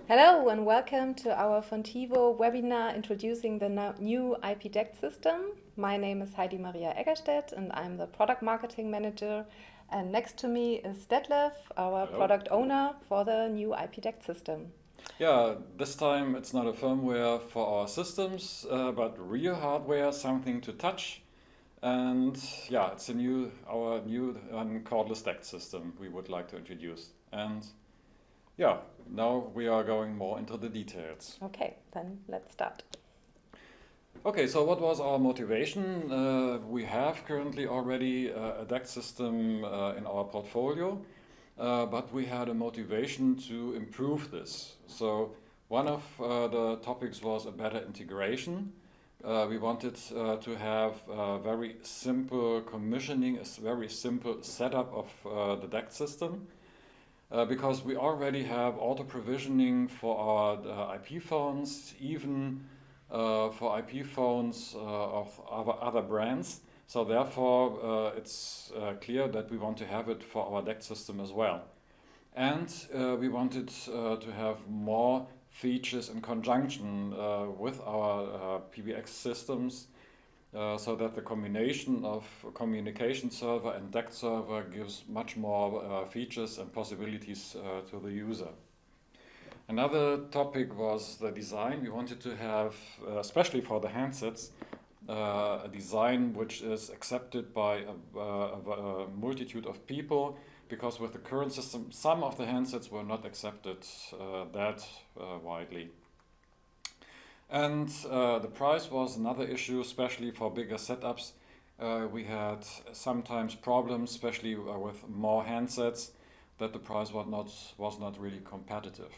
Hello and welcome to our FONtevo webinar introducing the new IP DECT system. My name is Heidi Maria Eggerstedt and I'm the product marketing manager. And next to me is Detlef, our Hello. product owner for the new IP DECT system. Yeah, this time it's not a firmware for our systems, but real hardware, something to touch. And yeah, it's our new cordless DECT system we would like to introduce. And yeah, now we are going more into the details. Okay, then let's start. Okay, so what was our motivation? We have currently already a DECT system in our portfolio, but we had a motivation to improve this. So one of the topics was a better integration. We wanted to have a very simple commissioning, a very simple setup of the DECT system. Because we already have auto provisioning for our IP phones, even for IP phones of other brands. So therefore, it's clear that we want to have it for our DECT system as well. And we wanted to have more features in conjunction with our PBX systems, so that the combination of communication server and DECT server gives much more features and possibilities to the user. Another topic was the design. We wanted to have, especially for the handsets, a design which is accepted by a multitude of people, because with the current system, some of the handsets were not accepted that widely. And the price was another issue, especially for bigger setups. We had sometimes problems, especially with more handsets, that the price was not really competitive.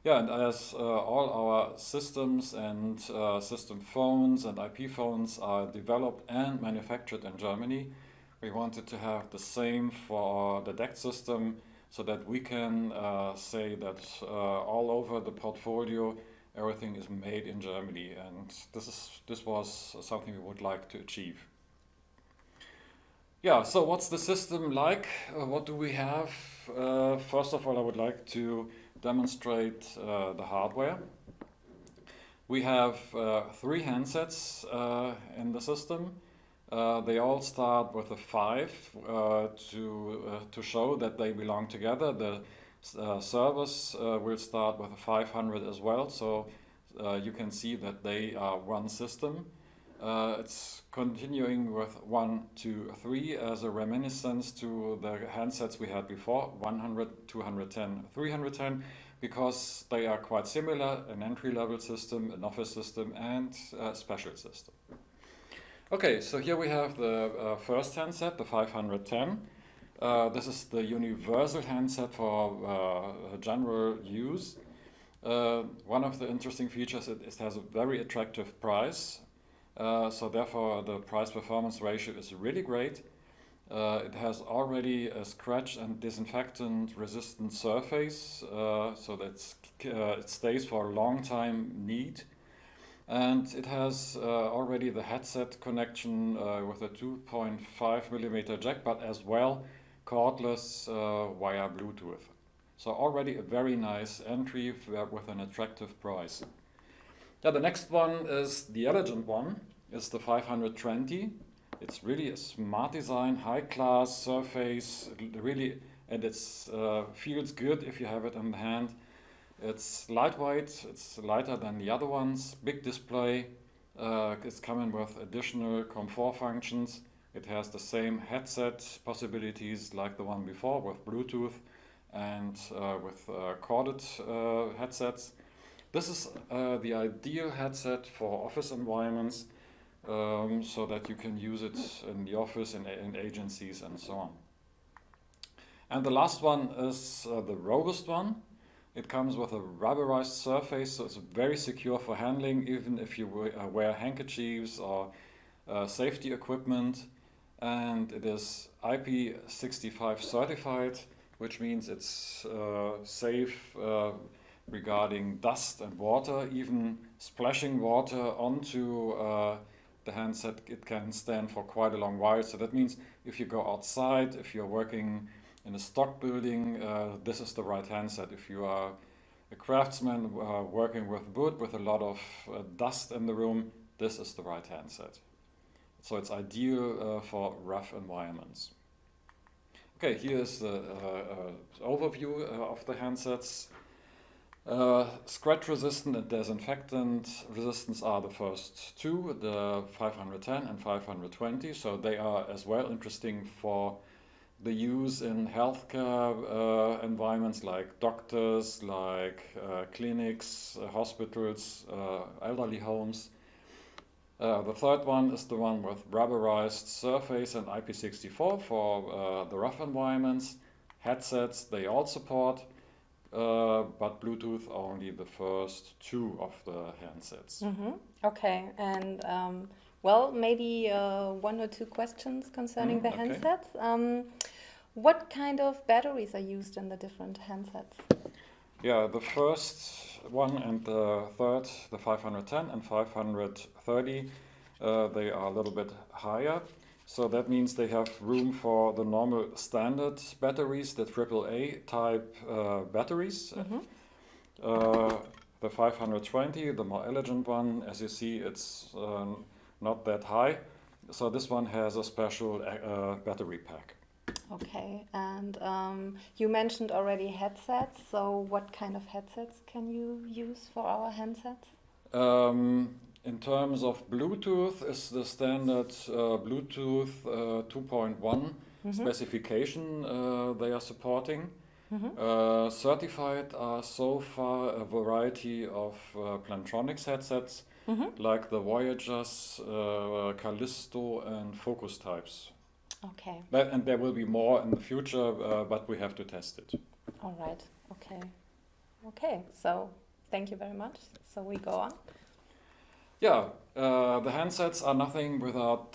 Yeah, and as all our systems and system phones and IP phones are developed and manufactured in Germany, we wanted to have the same for the DECT system, so that we can say that all over the portfolio everything is made in Germany, and this was something we would like to achieve. Yeah, so what's the system like? What do we have? First of all, I would like to demonstrate the hardware. We have 3 handsets in the system. They all start with a 5 to show that they belong together. The servers will start with a 500 as well, so you can see that they are one system. It's continuing with 1, 2, 3 as a reminiscence to the handsets we had before, 100, 210, 310, because they are quite similar, an entry-level system, an office system, and a special system. Okay, so here we have the first handset, the 510. This is the universal handset for general use. One of the interesting features, it has a very attractive price. So therefore the price-performance ratio is really great. It has already a scratch and disinfectant resistant surface, so that it stays for a long time neat. And it has already the headset connection with a 2.5mm jack, but as well cordless via Bluetooth. So already a very nice entry with an attractive price. Yeah, the next one is the elegant one, is the 520. It's really a smart design, high class surface, really, and it feels good if you have it in the hand. It's lightweight, it's lighter than the other ones, big display, it's coming with additional comfort functions. It has the same headset possibilities like the one before with Bluetooth and with corded headsets. This is the ideal headset for office environments, so that you can use it in the office, in agencies and so on. And the last one is the robust one. It comes with a rubberized surface, so it's very secure for handling, even if you wear handkerchiefs or safety equipment. And it is IP65 certified, which means it's safe regarding dust and water. Even splashing water onto the handset, it can stand for quite a long while. So that means if you go outside, if you're working in a stock building, this is the right handset. If you are a craftsman working with wood with a lot of dust in the room, this is the right handset. So it's ideal for rough environments. Okay, here is the overview of the handsets. Scratch resistant and disinfectant resistance are the first two, the 510 and 520, so they are as well interesting for the use in healthcare environments like doctors, like clinics, hospitals, elderly homes. The third one is the one with rubberized surface and IP64 for the rough environments. Headsets, they all support, but Bluetooth only the first two of the handsets. Okay, and well, maybe one or two questions concerning the handsets. What kind of batteries are used in the different handsets? Yeah, the first one and the third, the 510 and 530, they are a little bit higher. So that means they have room for the normal standard batteries, the AAA type batteries. The 520, the more elegant one, as you see, it's not that high. So this one has a special battery pack. Okay, and you mentioned already headsets, so what kind of headsets can you use for our handsets? In terms of Bluetooth, is the standard Bluetooth 2.1 specification they are supporting. Certified are so far a variety of Plantronics headsets, like the Voyagers, Callisto and Focus types. Okay. And there will be more in the future, but we have to test it. All right. Okay. Okay. So thank you very much. So we go on. Yeah, the handsets are nothing without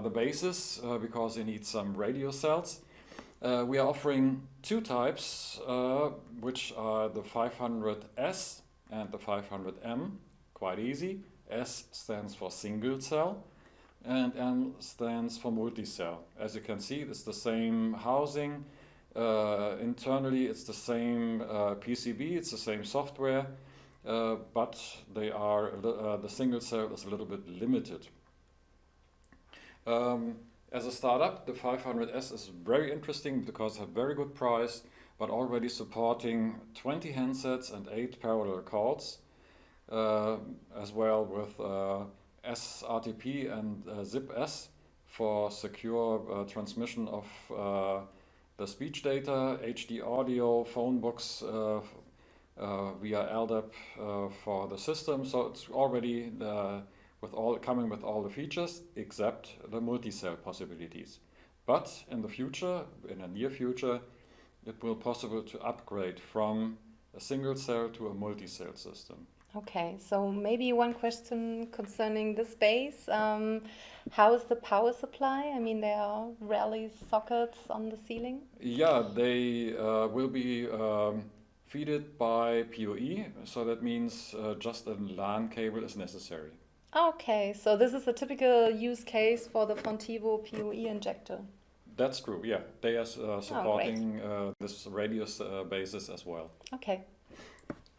the bases because you need some radio cells. We are offering two types, which are the 500S and the 500M. Quite easy. S stands for single cell. And M stands for multi-cell. As you can see, it's the same housing. Internally, it's the same PCB, it's the same software, but they are the single cell is a little bit limited. As a startup, the 500S is very interesting because it's a very good price, but already supporting 20 handsets and 8 parallel calls, as well with SRTP and ZIP-S for secure transmission of the speech data, HD audio, phone books via LDAP for the system. So it's already coming with all the features except the multi-cell possibilities. But in the future, in the near future, it will be possible to upgrade from a single cell to a multi-cell system. Okay, so maybe one question concerning the space. How is the power supply? I mean, there are rarely sockets on the ceiling. Yeah, they will be fed by PoE, so that means just a LAN cable is necessary. Okay, so this is a typical use case for the FONtevo PoE injector. That's true, yeah. They are supporting this radio basis as well. Okay.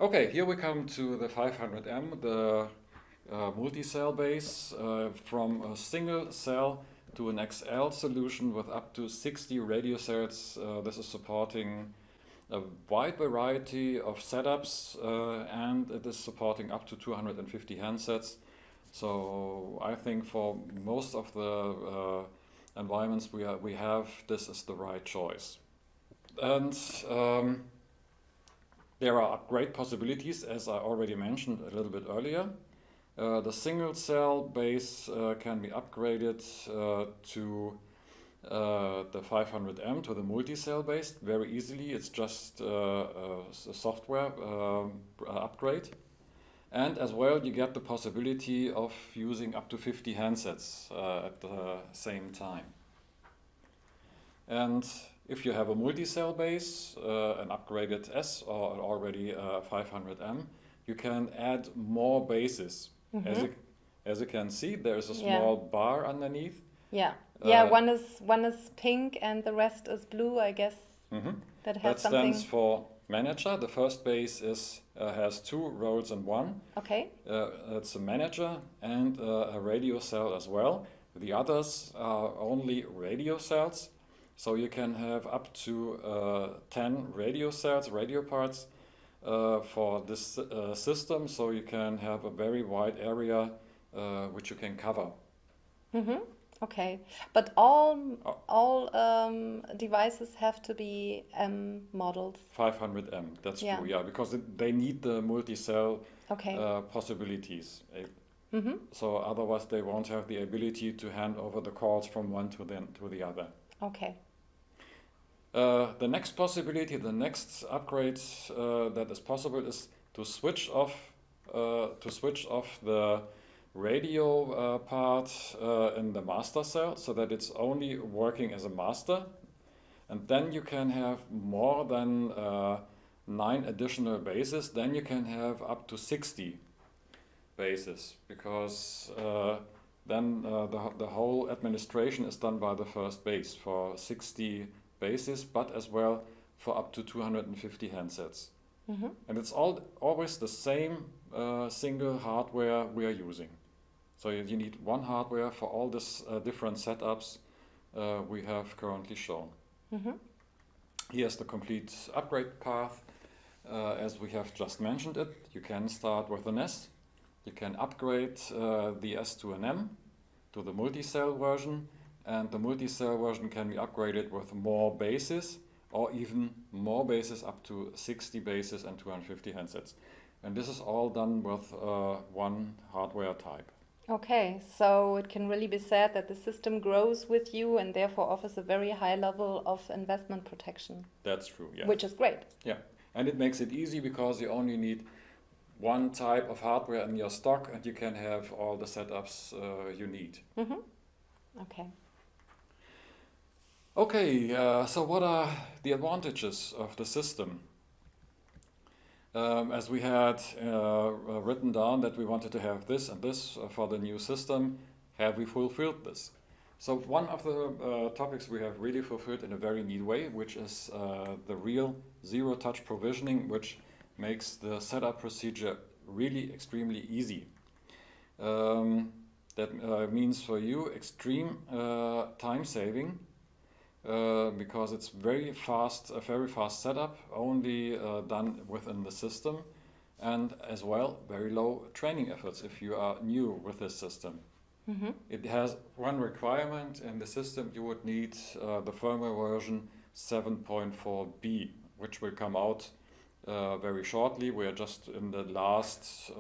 Okay, here we come to the 500M, the multi-cell base, from a single cell to an XL solution with up to 60 radio cells. This is supporting a wide variety of setups and it is supporting up to 250 handsets. So I think for most of the environments we have, this is the right choice. And there are great possibilities, as I already mentioned a little bit earlier. The single cell base can be upgraded to the 500M, to the multi-cell base very easily. It's just a software upgrade. And as well, you get the possibility of using up to 50 handsets at the same time. And if you have a multi-cell base, an upgraded S or already 500M, you can add more bases. As you can see, there is a small bar underneath. Yeah, one is pink and the rest is blue, I guess. That has stands for manager. The first base has 2 roles in one. Okay. It's a manager and a radio cell as well. The others are only radio cells. So you can have up to 10 radio cells, radio parts for this system. So you can have a very wide area which you can cover. Mm-hmm. Okay, but all devices have to be M models. 500M, that's true, yeah, because they need the multi-cell possibilities. Mm-hmm. So otherwise they won't have the ability to hand over the calls from one to the other. Okay. The next possibility, the next upgrade that is possible is to switch off the radio part in the master cell so that it's only working as a master, and then you can have more than 9 additional bases. Then you can have up to 60 bases, because then the whole administration is done by the first base for 60 bases, but as well for up to 250 handsets. Mm-hmm. And it's always the same single hardware we are using. So you need one hardware for all these different setups we have currently shown. Mm-hmm. Here's the complete upgrade path. As we have just mentioned it, you can start with an S. You can upgrade the S to an M, to the multi-cell version. And the multi-cell version can be upgraded with more bases, or even more bases, up to 60 bases and 250 handsets. And this is all done with one hardware type. Okay, so it can really be said that the system grows with you and therefore offers a very high level of investment protection. That's true, yeah. Which is great. Yeah, and it makes it easy because you only need one type of hardware in your stock and you can have all the setups you need. Mm-hmm. Okay. Okay, so what are the advantages of the system? As we had written down that we wanted to have this and this for the new system, have we fulfilled this? So one of the topics we have really fulfilled in a very neat way, which is the real zero-touch provisioning, which makes the setup procedure really extremely easy. That means for you extreme time saving, because it's very fast, a very fast setup, only done within the system, and as well very low training efforts if you are new with this system. Mm-hmm. It has one requirement in the system: you would need the firmware version 7.4b, which will come out very shortly. We are just in the last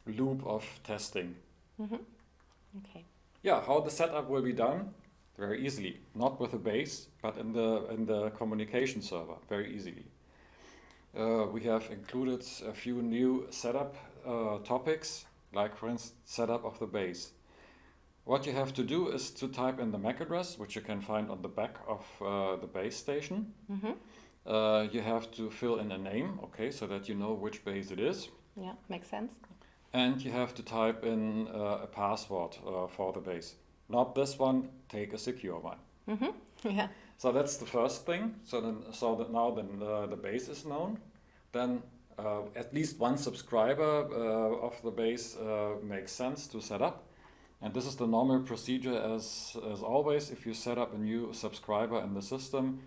loop of testing. Mm-hmm. Okay. Yeah, how the setup will be done? Very easily, not with a base, but in the communication server, very easily. We have included a few new setup topics, like for instance, setup of the base. What you have to do is to type in the MAC address, which you can find on the back of the base station. Mm-hmm. You have to fill in a name, okay, so that you know which base it is. Yeah, makes sense. And you have to type in a password for the base. Not this one, take a secure one. Mm-hmm. Yeah. So that's the first thing. So now the base is known. Then at least one subscriber of the base makes sense to set up. And this is the normal procedure as always. If you set up a new subscriber in the system,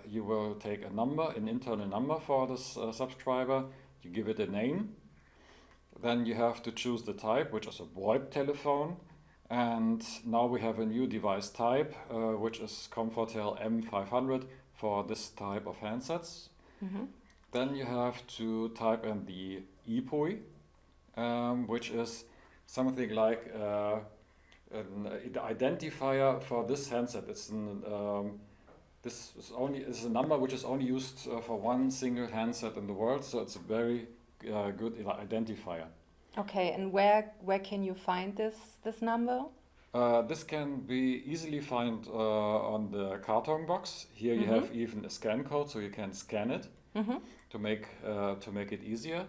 you will take a number, an internal number for this subscriber. You give it a name. Then you have to choose the type, which is a VoIP telephone. And now we have a new device type, which is Comfortel M500 for this type of handsets. Mm-hmm. Then you have to type in the EPOI, which is something like an identifier for this handset. It's this is a number which is only used for one single handset in the world, so it's a very good identifier. Okay, and where can you find this number? This can be easily found on the carton box. Here you have even a scan code, so you can scan it to make it easier.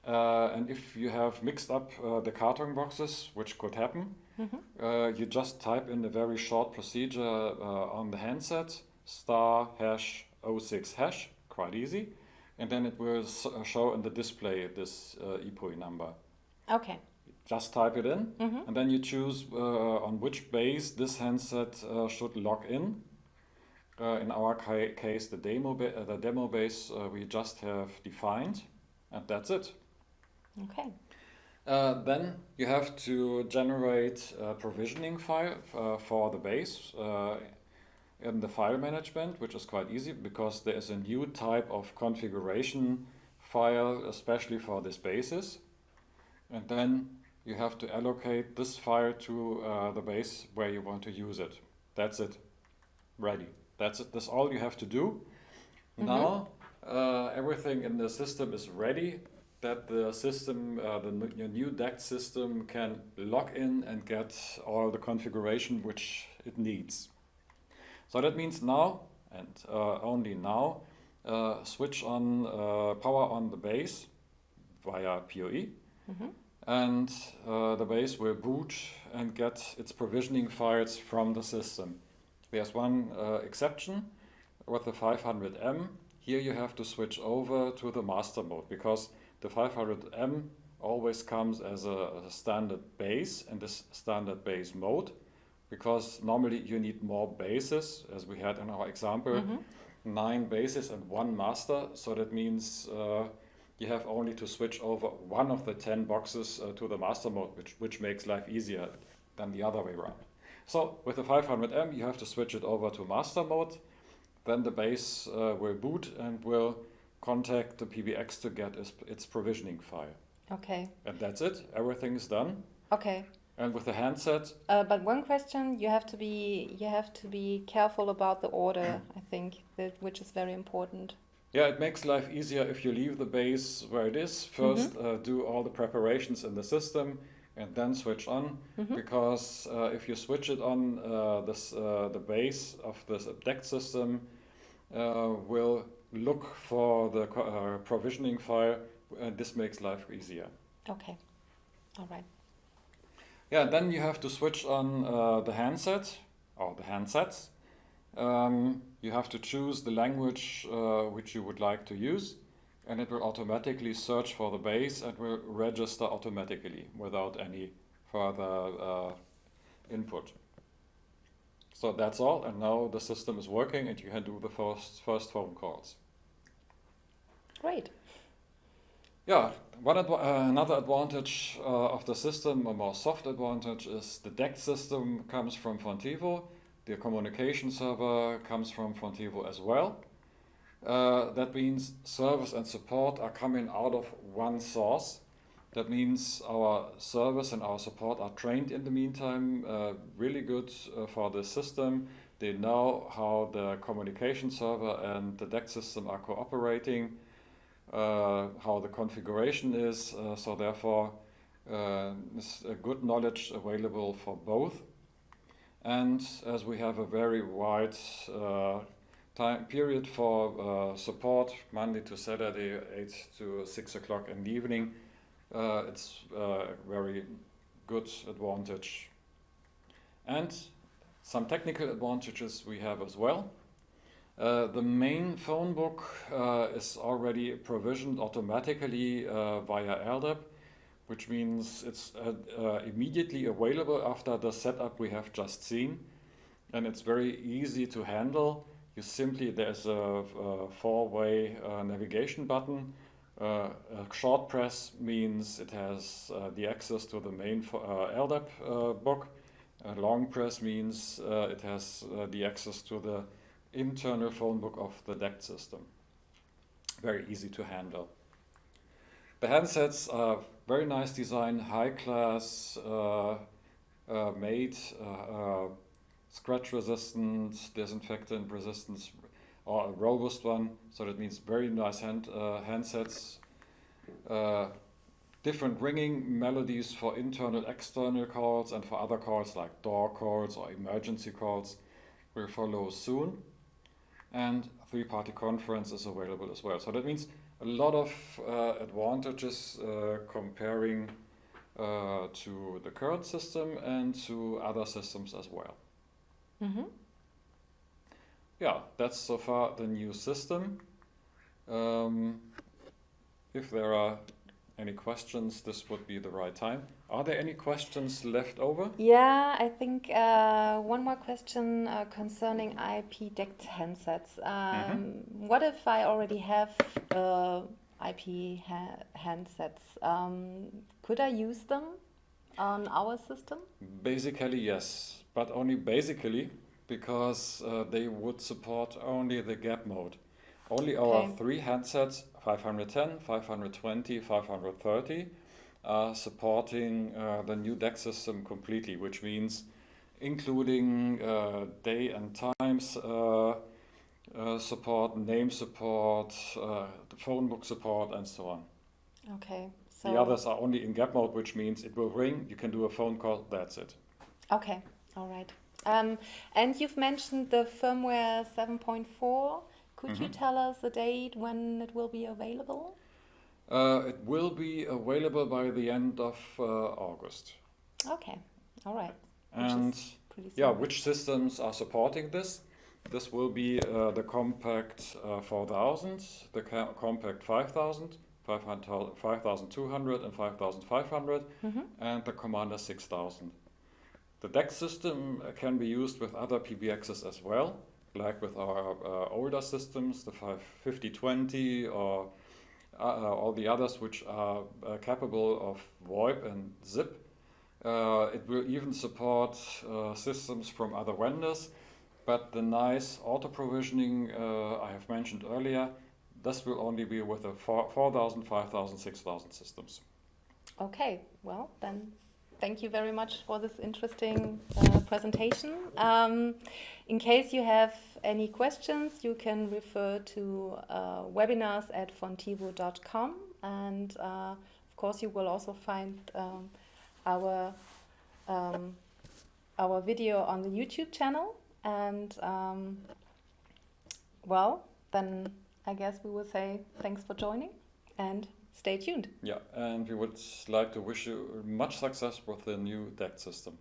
And if you have mixed up the carton boxes, which could happen, you just type in a very short procedure on the handset, *#06#, quite easy. And then it will show in the display this EPOI number. Okay. Just type it in, and then you choose on which base this handset should log in. In our case, the demo base we just have defined, and that's it. Okay. Then you have to generate a provisioning file for the base in the file management, which is quite easy because there is a new type of configuration file, especially for these bases. And then you have to allocate this file to the base where you want to use it. That's it. Ready. That's it. That's all you have to do. Now everything in the system is ready, that the system, your new DECT system can log in and get all the configuration which it needs. So that means now, and only now, switch on power on the base via PoE, and the base will boot and get its provisioning files from the system. There's one exception with the 500M. Here you have to switch over to the master mode because the 500M always comes as a standard base in this standard base mode, because normally you need more bases, as we had in our example, 9 bases and 1 master. So that means you have only to switch over one of the 10 boxes to the master mode, which makes life easier than the other way around. So with the 500M, you have to switch it over to master mode. Then the base will boot and will contact the PBX to get its provisioning file. Okay. And that's it. Everything is done. Okay. And with the handset. But one question, you have to be careful about the order. I think which is very important. Yeah, it makes life easier if you leave the base where it is. First, do all the preparations in the system, and then switch on. Because if you switch it on, the base of this DECT system will look for the provisioning file, and this makes life easier. Okay. All right. Yeah, then you have to switch on the handset or the handsets. You have to choose the language which you would like to use, and it will automatically search for the base and will register automatically without any further input. So that's all, and now the system is working and you can do the first phone calls. Great. Yeah, another advantage of the system, a more soft advantage, is the DECT system comes from FONtevo. The communication server comes from FONtevo as well. That means service and support are coming out of one source. That means our service and our support are trained in the meantime, really good for the system. They know how the communication server and the DECT system are cooperating, how the configuration is, so therefore there's a good knowledge available for both. And as we have a very wide time period for support, Monday to Saturday, 8 to 6 o'clock in the evening, it's a very good advantage. And some technical advantages we have as well. The main phone book is already provisioned automatically via LDAP, which means it's immediately available after the setup we have just seen, and it's very easy to handle. There's a 4-way navigation button. A short press means it has the access to the main LDAP book. A long press means it has the access to the internal phone book of the DECT system. Very easy to handle. The handsets are very nice design, high class, made, scratch resistant, disinfectant resistant, or a robust one. So that means very nice handsets. Different ringing melodies for internal, external calls, and for other calls like door calls or emergency calls will follow soon. And 3-party conference is available as well. So that means a lot of advantages comparing to the current system and to other systems as well. Yeah, that's so far the new system. If there are any questions, this would be the right time. Are there any questions left over? Yeah, I think one more question concerning IP DECT handsets. What if I already have IP handsets? Could I use them on our system? Basically, yes, but only basically because they would support only the gap mode. Only our three handsets, 510, 520, 530, are supporting the new DECT system completely, which means including day and times support, name support, the phone book support, and so on. Okay. So the others are only in gap mode, which means it will ring, you can do a phone call, that's it. Okay, all right. And you've mentioned the firmware 7.4. Could you tell us the date when it will be available? It will be available by the end of August. Okay, all right. And which systems are supporting this? This will be the Compact 4000, the Compact 5000, 5200 and 5500, and the Commander 6000. The DECT system can be used with other PBXs as well, like with our older systems, the 5020 or all the others which are capable of VoIP and ZIP. It will even support systems from other vendors, but the nice auto-provisioning I have mentioned earlier, this will only be with the 4000, 5000, 6000 systems. Okay, well then thank you very much for this interesting presentation. In case you have any questions, you can refer to webinars@FONtevo.com, and of course you will also find our video on the YouTube channel. And well, then I guess we will say thanks for joining and stay tuned. Yeah, and we would like to wish you much success with the new DECT system.